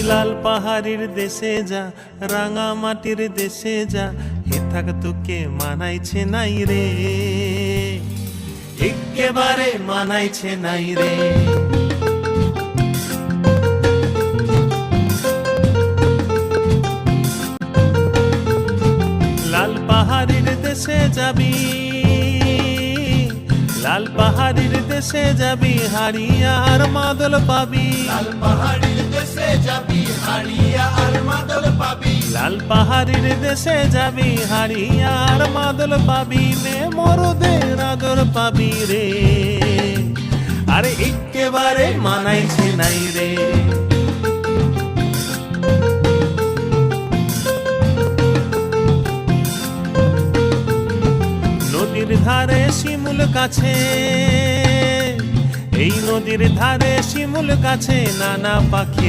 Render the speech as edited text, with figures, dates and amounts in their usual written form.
লাল পাহাড়ির দেশে যা, রাঙা মাটির দেশে যা, হে থাক তোকে মানাইছে নাই রে, একেবারে মানাইছে নাই রে। লাল পাহাড়ির দেশে যাবি, লাল পাহাড়ির দেশে যাবি, হারিয়া আর মাদল পাবি। লাল পাহাড়ির দেশে যাবি, হারিয়া আর মাদল পাবি। লাল পাহাড়ির দেশে যাবি, হারিয়া আর মাদল পাবি, মে মরদের আদর পাবি রে, আরে একেবারে মানাইছে নাই রে। নদীর ধারে শিমুল গাছে, এই নদীর ধারে শিমুল গাছে নানা পাখি